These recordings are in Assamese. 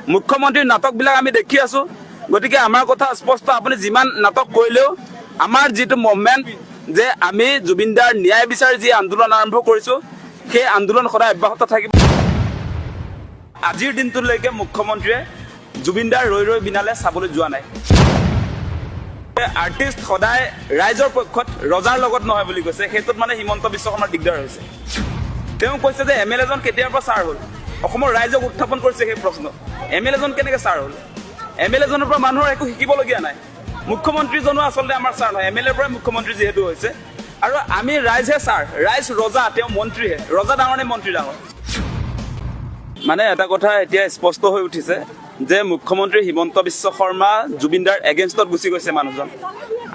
মুখ্যমন্ত্ৰীৰ নাটকবিলাক আমি দেখি আছোঁ। গতিকে আমাৰ কথা স্পষ্ট, আপুনি যিমান নাটক কৰিলেও আমাৰ যিটো মুভমেণ্ট যে আমি জুবিনদাৰ ন্যায় বিচাৰি যি আন্দোলন আৰম্ভ কৰিছোঁ সেই আন্দোলন সদায় অব্যাহত থাকিব। আজিৰ দিনটোলৈকে মুখ্যমন্ত্ৰীয়ে জুবিনদাৰ ৰৈ ৰৈ বিনালে চাবলৈ যোৱা নাই। আৰ্টিষ্ট সদায় ৰাইজৰ পক্ষত ৰজাৰ লগত নহয় বুলি কৈছে, সেইটোত মানে হিমন্ত বিশ্ব শৰ্মাৰ দিগদাৰ হৈছে। তেওঁ কৈছে যে MLA জন কেতিয়াৰ পৰা ছাৰ হ'ল। অসমৰ ৰাইজক উত্থাপন কৰিছে সেই প্ৰশ্ন, MLA জন কেনেকৈ ছাৰ হ'ল। MLA জনৰ পৰা মানুহৰ একো শিকিবলগীয়া নাই। মুখ্যমন্ত্ৰীজনো আচলতে আমাৰ ছাৰ নহয়, MLA ৰ পৰাই মুখ্যমন্ত্ৰী যিহেতু হৈছে। আৰু আমি ৰাইজহে ছাৰ, ৰাইজ ৰজা, তেওঁ মন্ত্ৰীহে। ৰজা ডাঙৰ নে মন্ত্ৰী ডাঙৰ? মানে এটা কথা এতিয়া স্পষ্ট হৈ উঠিছে যে মুখ্যমন্ত্ৰী হিমন্ত বিশ্ব শৰ্মা জুবিনদাৰ এগেইনষ্টত গুচি গৈছে মানুহজন।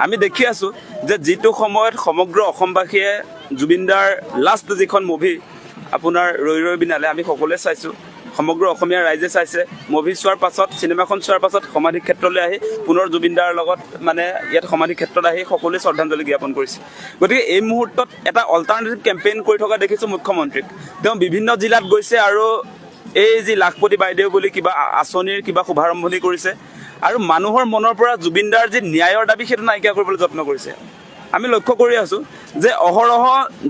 আমি দেখি আছোঁ যে যিটো সময়ত সমগ্ৰ অসমবাসীয়ে জুবিনদাৰ লাষ্ট যিখন মুভি আপোনাৰ ৰৈ ৰৈ বিনালে আমি সকলোৱে চাইছোঁ, সমগ্ৰ অসমীয়া ৰাইজে চাইছে। মুভি চোৱাৰ পাছত, চিনেমাখন চোৱাৰ পাছত সমাধি ক্ষেত্ৰলৈ আহি পুনৰ জুবিনদাৰ লগত মানে ইয়াত সমাধি ক্ষেত্ৰত আহি সকলোৱে শ্ৰদ্ধাঞ্জলি জ্ঞাপন কৰিছে। গতিকে এই মুহূৰ্তত এটা অল্টাৰনেটিভ কেম্পেইন কৰি থকা দেখিছোঁ মুখ্যমন্ত্ৰীক। তেওঁ বিভিন্ন জিলাত গৈছে আৰু এই যি লাখপতি বাইদেউ বুলি কিবা আঁচনিৰ কিবা শুভাৰম্ভণি কৰিছে আৰু মানুহৰ মনৰ পৰা জুবিনদাৰ যি ন্যায়ৰ দাবী সেইটো নাইকিয়া কৰিবলৈ যত্ন কৰিছে। আমি লক্ষ্য কৰি আছোঁ যে অহৰহ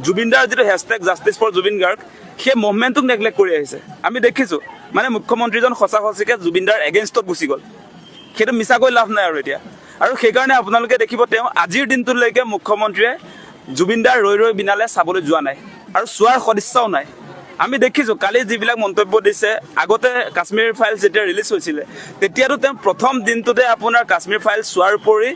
জুবিনদাৰ যিটো hashtag justice for Zubeen Garg সেই মুভমেণ্টটোক নেগলেক্ট কৰি আহিছে। আমি দেখিছোঁ মানে মুখ্যমন্ত্ৰীজন সঁচা সঁচিকৈ জুবিনদাৰ এগেইনষ্টত গুচি গ'ল। সেইটো মিছাকৈ লাভ নাই আৰু এতিয়া। আৰু সেইকাৰণে আপোনালোকে দেখিব তেওঁ আজিৰ দিনটোলৈকে মুখ্যমন্ত্ৰীয়ে জুবিনদাৰ ৰৈ ৰৈ বিনালে চাবলৈ যোৱা নাই আৰু চোৱাৰ সদিচ্ছাও নাই। আমি দেখিছোঁ কালি যিবিলাক মন্তব্য দিছে, আগতে কাশ্মীৰ ফাইলছ যেতিয়া ৰিলিজ হৈছিলে তেতিয়াতো তেওঁ প্ৰথম দিনটোতে আপোনাৰ কাশ্মীৰ ফাইলছ চোৱাৰ উপৰি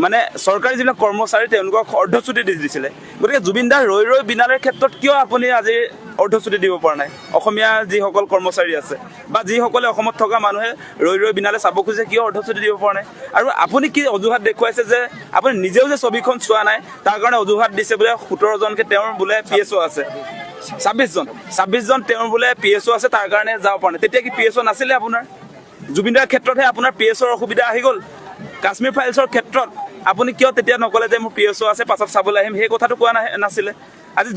মানে চৰকাৰী যিবিলাক কৰ্মচাৰী তেওঁলোকক অৰ্ধচুটি দি দিছিলে। গতিকে জুবিনদাৰ ৰৈ ৰৈ বিনালেৰ ক্ষেত্ৰত কিয় আপুনি আজি অৰ্ধচুটি দিব পৰা নাই? অসমীয়া যিসকল কৰ্মচাৰী আছে বা যিসকলে অসমত থকা মানুহে ৰৈ ৰৈ বিনালে চাব খুজিছে কিয় অৰ্ধচুটি দিব পৰা নাই? আৰু আপুনি কি অজুহাত দেখুৱাইছে যে আপুনি নিজেও যে ছবিখন চোৱা নাই তাৰ কাৰণে অজুহাত দিছে বোলে 17জনকৈ তেওঁৰ বোলে PSO আছে, 26জন তেওঁৰ বোলে PSO আছে তাৰ কাৰণে যাব পৰা নাই। তেতিয়া কি PSO নাছিলে আপোনাৰ? জুবিনদাৰ ক্ষেত্ৰতহে আপোনাৰ PSOৰ অসুবিধা আহি গ'ল। কাশ্মীৰ ফাইলছৰ ক্ষেত্ৰত আপুনি কিয় তেতিয়া নক'লে যে মোৰ PSO আছে পাছত চাবলৈ আহিম? সেই কথাটো কোৱা নাছিলে। আজি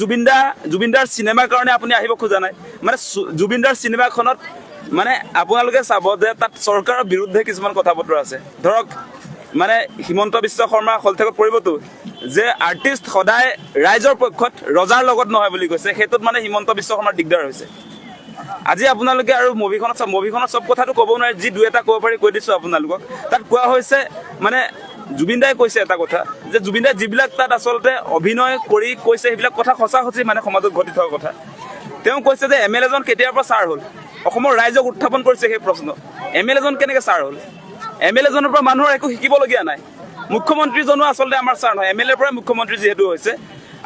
জুবিনদাৰ চিনেমাৰ কাৰণে আপুনি আহিব খোজা নাই। মানে জুবিনদাৰ চিনেমাখনত মানে আপোনালোকে চাব যে তাত চৰকাৰৰ বিৰুদ্ধে কিছুমান কথা বতৰা আছে। ধৰক মানে হিমন্ত বিশ্ব শৰ্মা হলঠেকত পৰিবতো যে আৰ্টিষ্ট সদায় ৰাইজৰ পক্ষত ৰজাৰ লগত নহয় বুলি কৈছে, সেইটোত মানে হিমন্ত বিশ্ব শৰ্মাৰ দিগদাৰ হৈছে। আজি আপোনালোকে আৰু মুভিখনত চব কথাটো ক'ব নোৱাৰে, যি দুই এটা ক'ব পাৰি কৈ দিছোঁ আপোনালোকক। তাত কোৱা হৈছে মানে জুবিনদাই কৈছে এটা কথা যে জুবিনদাই যিবিলাক তাত আচলতে অভিনয় কৰি কৈছে সেইবিলাক কথা সঁচা সঁচি মানে সমাজত ঘটি থকা কথা। তেওঁ কৈছে যে MLA জন কেতিয়াৰ পৰা ছাৰ হ'ল। অসমৰ ৰাইজক উত্থাপন কৰিছে সেই প্ৰশ্ন, MLA জন কেনেকৈ ছাৰ হ'ল। MLA জনৰ পৰা মানুহৰ একো শিকিবলগীয়া নাই। মুখ্যমন্ত্ৰীজনো আচলতে আমাৰ ছাৰ নহয়, MLA ৰ পৰাই মুখ্যমন্ত্ৰী যিহেতু হৈছে।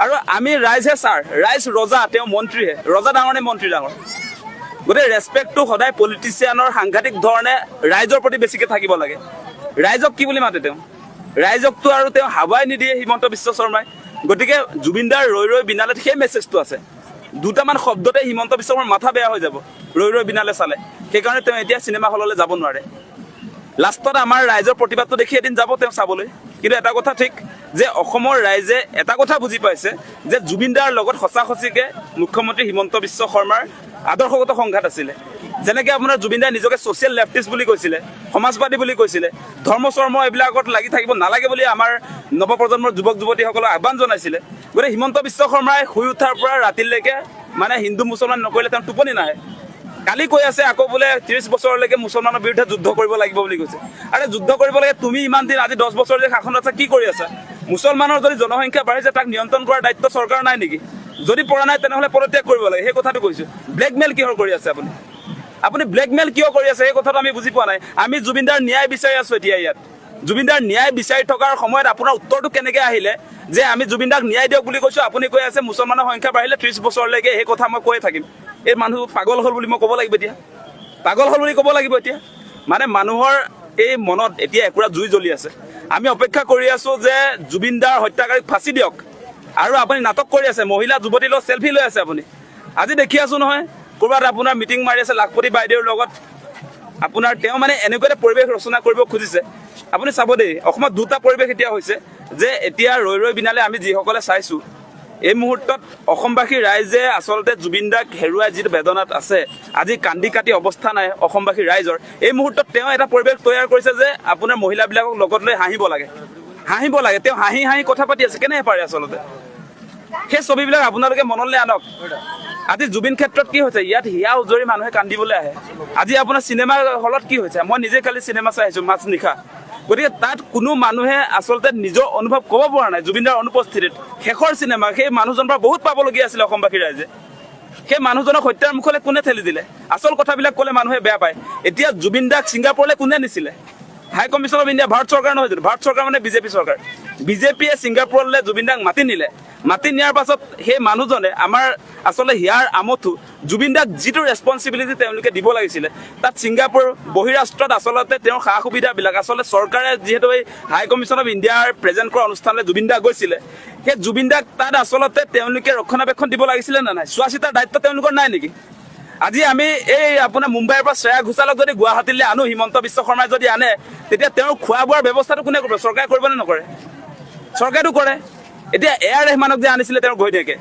আৰু আমি ৰাইজহে ছাৰ, ৰাইজ ৰজা, তেওঁ মন্ত্ৰীহে। ৰজা ডাঙৰ নে মন্ত্ৰী ডাঙৰ? গতিকে ৰেচপেক্টটো সদায় পলিটিচিয়ানৰ সাংঘাতিক ধৰণে ৰাইজৰ প্ৰতি বেছিকৈ থাকিব লাগে। ৰাইজক কি বুলি মাতে তেওঁ? ৰাইজকতো আৰু তেওঁ হাৱাই নিদিয়ে হিমন্ত বিশ্ব শৰ্মাই। গতিকে জুবিনদাৰ ৰৈ ৰৈ বিনালেত সেই মেছেজটো আছে। দুটামান শব্দতে হিমন্ত বিশ্ব শৰ্মাৰ মাথা বেয়া হৈ যাব ৰৈ ৰৈ বিনালে চালে। সেইকাৰণে তেওঁ এতিয়া চিনেমা হললৈ যাব নোৱাৰে। লাষ্টত আমাৰ ৰাইজৰ প্ৰতিবাদটো দেখি এদিন যাব তেওঁ চাবলৈ। কিন্তু এটা কথা ঠিক যে অসমৰ ৰাইজে এটা কথা বুজি পাইছে যে জুবিনদাৰ লগত সঁচা সঁচিকৈ মুখ্যমন্ত্ৰী হিমন্ত বিশ্ব শৰ্মাৰ আদৰ্শগত সংঘাত আছিলে। যেনেকৈ আপোনাৰ জুবিনদাই নিজকে ছ'চিয়েল লেফটিষ্ট বুলি কৈছিলে, সমাজবাদী বুলি কৈছিলে, ধৰ্ম চৰ্ম এইবিলাকত লাগি থাকিব নালাগে বুলি আমাৰ নৱপ্ৰজন্মৰ যুৱক যুৱতীসকলক আহ্বান জনাইছিলে। গতিকে হিমন্ত বিশ্ব শৰ্মাই শুই উঠাৰ পৰা ৰাতিলৈকে মানে হিন্দু মুছলমান নকৰিলে তেওঁ টোপনি নাহে। কালি কৈ আছে আকৌ বোলে 30 বছৰলৈকে মুছলমানৰ বিৰুদ্ধে যুদ্ধ কৰিব লাগিব বুলি কৈছে। আৰে যুদ্ধ কৰিব লাগে তুমি ইমান দিন আজি 10 বছৰ যে শাসনত আছা কি কৰি আছা? মুছলমানৰ যদি জনসংখ্যা বাঢ়িছে তাক নিয়ন্ত্ৰণ কৰাৰ দায়িত্ব চৰকাৰ নাই নেকি? যদি পৰা নাই তেনেহ'লে পদত্যাগ কৰিব লাগে, সেই কথাটো কৈছোঁ। ব্লেকমেইল কিহৰ কৰি আছে আপুনি ব্লেকমেইল কিয় কৰি আছে সেই কথাটো আমি বুজি পোৱা নাই। আমি জুবিনদাৰ ন্যায় বিচাৰি আছোঁ এতিয়া ইয়াত। জুবিনদাৰ ন্যায় বিচাৰি থকাৰ সময়ত আপোনাৰ উত্তৰটো কেনেকৈ আহিলে যে আমি জুবিনদাক ন্যায় দিয়ক বুলি কৈছোঁ, আপুনি কৈ আছে মুছলমানৰ সংখ্যা বাঢ়িলে 30 বছৰলৈকে সেই কথা মই কৈয়ে থাকিম। এই মানুহ পাগল হ'ল বুলি মই ক'ব লাগিব এতিয়া? পাগল হ'ল বুলি ক'ব লাগিব এতিয়া? মানে মানুহৰ এই মনত এতিয়া একুৰা জুই জ্বলি আছে। আমি অপেক্ষা কৰি আছোঁ যে জুবিনদাৰ হত্যাকাৰীক ফাঁচি দিয়ক। আৰু আপুনি নাটক কৰি আছে, মহিলা যুৱতীৰ লগত চেলফি লৈ আছে আপুনি। আজি দেখি আছোঁ নহয় ক'ৰবাত আপোনাৰ মিটিং মাৰি আছে লাখপতি বাইদেউৰ লগত। আপোনাৰ তেওঁ মানে এনেকুৱা এটা পৰিৱেশ ৰচনা কৰিব খুজিছে। আপুনি চাব দেই, অসমত দুটা পৰিৱেশ এতিয়া হৈছে যে এতিয়া ৰৈ ৰৈ বিনালে আমি যিসকলে চাইছোঁ এই মুহূৰ্তত অসমবাসী ৰাইজে আচলতে জুবিন দাক হেৰুৱাই যিটো বেদনাত আছে, আজি কান্দি কাটি অৱস্থা নাই অসমবাসী ৰাইজৰ। এই মুহূৰ্তত তেওঁ এটা পৰিৱেশ তৈয়াৰ কৰিছে যে আপোনাৰ মহিলাবিলাকক লগত লৈ হাঁহিব লাগে। তেওঁ হাঁহি হাঁহি কথা পাতি আছে, কেনেকৈ পাৰে আচলতে? সেই ছবিবিলাক আপোনালোকে মনলৈ আনক। আজি জুবিন ক্ষেত্ৰত কি হৈছে, ইয়াত হিয়া উজৰি মানুহে কান্দিবলৈ আহে। আজি আপোনাৰ চিনেমা হলত কি হৈছে, মই নিজে কালি চিনেমা চাই আহিছোঁ মাছ নিশা। গতিকে তাত কোনো মানুহে আচলতে নিজৰ অনুভৱ ক'ব পৰা নাই জুবিন দাৰ অনুপস্থিতিত। শেষৰ চিনেমা সেই মানুহজনৰ পৰা বহুত পাবলগীয়া আছিলে অসমবাসী ৰাইজে। সেই মানুহজনক হত্যাৰ মুখলৈ কোনে ঠেলি দিলে? আচল কথাবিলাক ক'লে মানুহে বেয়া পায়। এতিয়া জুবিন দাক ছিংগাপুৰলৈ কোনে নিছিলে? হাই কমিশ্যন অফ ইণ্ডিয়া ভাৰত চৰকাৰ নহয় জানো? ভাৰত চৰকাৰ মানে বিজেপি চৰকাৰ। বিজেপিয়ে ছিংগাপুৰলৈ জুবিন দাক মাতি নিলে। মাতি নিয়াৰ পাছত সেই মানুহজনে আমাৰ আচলতে হিয়াৰ আমঠু জুবিন দাক যিটো ৰেছপনচিবিলিটি তেওঁলোকে দিব লাগিছিলে, তাত ছিংগাপুৰ বহিৰাষ্ট্ৰত আচলতে তেওঁৰ সা সুবিধাবিলাক আচলতে চৰকাৰে যিহেতু এই হাই কমিশ্যন অফ ইণ্ডিয়াৰ প্ৰেজেণ্ট কৰা অনুষ্ঠানলৈ জুবিন দা গৈছিলে, সেই জুবিন দাক তাত আচলতে তেওঁলোকে ৰক্ষণাবেক্ষণ দিব লাগিছিলে নে নাই? চোৱা চিতাৰ দায়িত্ব তেওঁলোকৰ নাই নেকি? আজি আমি এই আপোনাৰ মুম্বাইৰ পৰা শ্ৰেয়া ঘোষালক যদি গুৱাহাটীলৈ আনো, হিমন্ত বিশ্ব শৰ্মাই যদি আনে, তেতিয়া তেওঁৰ খোৱা বোৱাৰ ব্যৱস্থাটো কোনে কৰিব? চৰকাৰে কৰিব নে নকৰে? চৰকাৰেতো কৰে। এতিয়া এ.আৰ. ৰেহমানক যে আনিছিলে তেওঁৰ ঘৈণীয়েকে,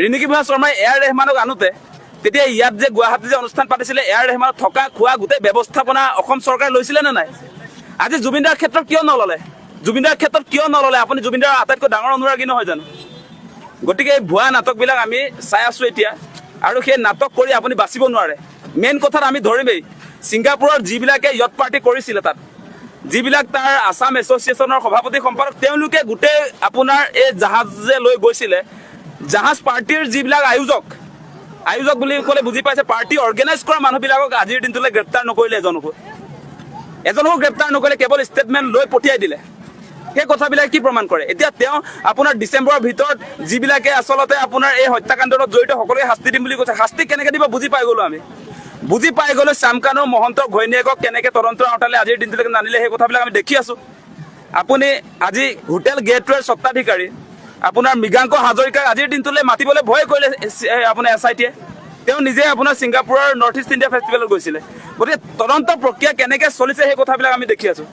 ৰিণিকী ভূঞা শৰ্মাই এ.আৰ. ৰেহমানক আনোতে তেতিয়া ইয়াত যে গুৱাহাটী যে অনুষ্ঠান পাতিছিলে, এ.আৰ. ৰেহমানক থকা খোৱা গোটেই ব্যৱস্থাপনা অসম চৰকাৰে লৈছিলে নে নাই? আজি জুবিন দাৰ ক্ষেত্ৰত কিয় নল'লে? আপুনি জুবিন দাৰ আটাইতকৈ ডাঙৰ অনুৰাগী নহয় জানো? গতিকে এই ভুৱা নাটকবিলাক আমি চাই আছোঁ এতিয়া, আৰু সেই নাটক কৰি আপুনি বাচিব নোৱাৰে। মেইন কথাত আমি ধৰিমেই, ছিংগাপুৰৰ যিবিলাকে য়ট পাৰ্টি কৰিছিলে, তাত যিবিলাক তাৰ আছাম এছ'চিয়েশ্যনৰ সভাপতি সম্পাদক, তেওঁলোকে গোটেই আপোনাৰ এই জাহাজ যে লৈ গৈছিলে, জাহাজ পাৰ্টিৰ যিবিলাক আয়োজক বুলি ক'লে বুজি পাইছে, পাৰ্টি অৰ্গেনাইজ কৰা মানুহবিলাকক আজিৰ দিনটোলৈ গ্ৰেপ্তাৰ নকৰিলে। এজনকো গ্ৰেপ্তাৰ নকৰিলে, কেৱল ষ্টেটমেণ্ট লৈ পঠিয়াই দিলে। সেই কথাবিলাক কি প্ৰমাণ কৰে? এতিয়া তেওঁ আপোনাৰ ডিচেম্বৰৰ ভিতৰত যিবিলাকে আচলতে আপোনাৰ এই হত্যাকাণ্ডত জড়িত সকলোকে শাস্তি দিম বুলি কৈছে। শাস্তি কেনেকৈ দিব বুজি পাই গ'লো আমি। শ্যামকানু মহন্তৰ ঘৈণীয়েকক কেনেকৈ তদন্তৰ আওতালৈ আজিৰ দিনটোলৈকে নানিলে, সেই কথাবিলাক আমি দেখি আছোঁ। আপুনি আজি হোটেল গেটৱেৰ স্বত্বাধিকাৰী আপোনাৰ মৃগাংক হাজৰিকাক আজিৰ দিনটোলৈ মাতিবলৈ ভয় কৰিলে আপোনাৰ SIT-য়ে। তেওঁ নিজে আপোনাৰ ছিংগাপুৰৰ নৰ্থ ইষ্ট ইণ্ডিয়া ফেষ্টিভেলত গৈছিলে। গতিকে তদন্ত প্ৰক্ৰিয়া কেনেকৈ চলিছে সেই কথাবিলাক আমি দেখি আছোঁ।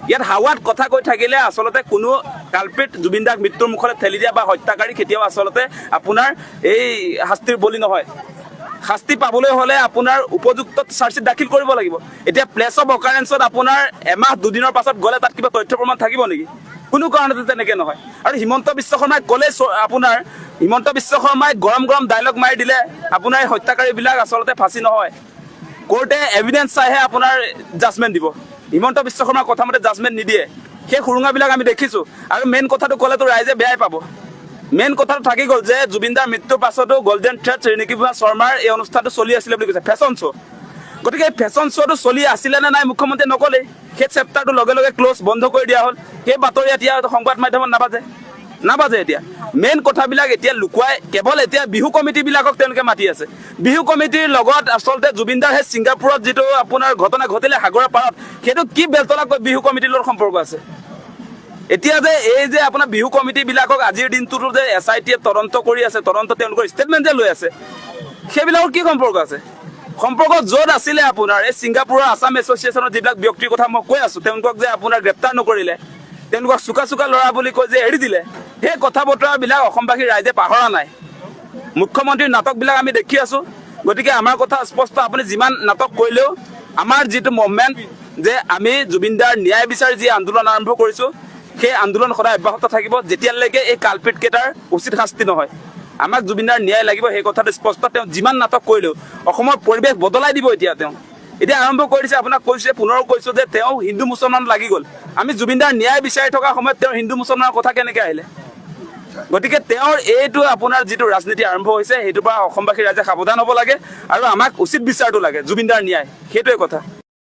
ইয়াত হাৱাত কথা কৈ থাকিলে আচলতে কোনো কালপিট জুবিন দাক মৃত্যুৰ মুখলৈ ঠেলি দিয়া বা হত্যাকাৰী কেতিয়াও আচলতে আপোনাৰ এই শাস্তিৰ বলি নহয়। শাস্তি পাবলৈ হ'লে আপোনাৰ উপযুক্ত চাৰ্জশ্বিট দাখিল কৰিব লাগিব। এতিয়া প্লেচ অফ অকাৰেঞ্চত আপোনাৰ এমাহ দুদিনৰ পাছত গ'লে তাত কিবা তথ্য প্ৰমাণ থাকিব নেকি? কোনো কাৰণতে তেনেকৈ নহয়। আৰু হিমন্ত বিশ্ব শৰ্মাই ক'লে, আপোনাৰ হিমন্ত বিশ্ব শৰ্মাই গৰম ডাইলগ মাৰি দিলে আপোনাৰ এই হত্যাকাৰীবিলাক আচলতে ফাঁচি নহয়। কোৰ্টে এভিডেঞ্চ চাইহে আপোনাৰ জাজমেণ্ট দিব। হিমন্ত বিশ্ব শৰ্মাৰ কথা মতে জাজমেণ্ট নিদিয়ে। সেই সুৰুঙাবিলাক আমি দেখিছোঁ। আৰু মেইন কথাটো ক'লেতো ৰাইজে বেয়াই পাব। মেইন কথাটো থাকি গ'ল যে জুবিন দাৰ মৃত্যুৰ পাছতো গল্ডেন থ্ৰেড ৰিণিকী ভূঞা শৰ্মাৰ এই অনুষ্ঠানটো চলি আছিলে বুলি কৈছে, ফেশ্বন শ্ব'। গতিকে এই ফেশ্বন শ্ব'টো চলি আছিলে নে নাই মুখ্যমন্ত্ৰীয়ে নক'লেই। সেই চেপ্টাৰটো লগে ক্ল'জ বন্ধ কৰি দিয়া হ'ল। সেই বাতৰি এতিয়া সংবাদ মাধ্যমত নাবাজে এতিয়া। মেইন কথাবিলাক এতিয়া লুকুৱাই কেৱল এতিয়া বিহু কমিটিবিলাকক তেওঁলোকে মাতি আছে। বিহু কমিটিৰ লগত আচলতে জুবিন দাৰ সেই ছিংগাপুৰত যিটো আপোনাৰ ঘটনা ঘটিলে সাগৰৰ পাৰত, সেইটো কি বেলতলাকৈ বিহু কমিটিৰ লগত সম্পৰ্ক আছে? এতিয়া যে এই যে আপোনাৰ বিহু কমিটিবিলাকক আজিৰ দিনটোতো যে SIT-য়ে তদন্ত কৰি আছে, তেওঁলোকৰ ষ্টেটমেণ্ট যে লৈ আছে, সেইবিলাকৰ কি সম্পৰ্ক আছে? সম্পৰ্ক য'ত আছিলে আপোনাৰ এই ছিংগাপুৰৰ আছাম এছ'চিয়েশ্যনৰ যিবিলাক ব্যক্তিৰ কথা মই কৈ আছোঁ, তেওঁলোকক যে আপোনাৰ গ্ৰেপ্তাৰ নকৰিলে, তেওঁলোকক চোকা ল'ৰা বুলি কৈ যে এৰি দিলে, সেই কথা বতৰাবিলাক অসমবাসী ৰাইজে পাহৰা নাই। মুখ্যমন্ত্ৰীৰ নাটকবিলাক আমি দেখি আছোঁ। গতিকে আমাৰ কথা স্পষ্ট, আপুনি যিমান নাটক কৰিলেও আমাৰ যিটো মুভমেণ্ট যে আমি জুবিন দাৰ ন্যায় বিচাৰি যি আন্দোলন আৰম্ভ কৰিছোঁ, সেই আন্দোলন সদায় অব্যাহত থাকিব যেতিয়ালৈকে এই কালপিটকেইটাৰ উচিত শাস্তি নহয়। আমাক জুবিন দাৰ ন্যায় লাগিব, সেই কথাটো স্পষ্ট। তেওঁ যিমান নাটক কৰিলেও অসমৰ পৰিৱেশ বদলাই দিব। এতিয়া আৰম্ভ কৰি দিছে। আপোনাক পুনৰ কৈছোঁ যে তেওঁ হিন্দু মুছলমান লাগি গ'ল। আমি জুবিন দাৰ ন্যায় বিচাৰি থকা সময়ত তেওঁৰ হিন্দু মুছলমানৰ কথা কেনেকৈ আহিলে? গতিকে তেওঁৰ এইটো আপোনাৰ যিটো ৰাজনীতি আৰম্ভ হৈছে, সেইটোৰ পৰা অসমবাসী ৰাইজে সাৱধান হ'ব লাগে, আৰু আমাক উচিত বিচাৰটো লাগে, জুবিন দাৰ ন্যায়, সেইটোৱে কথা।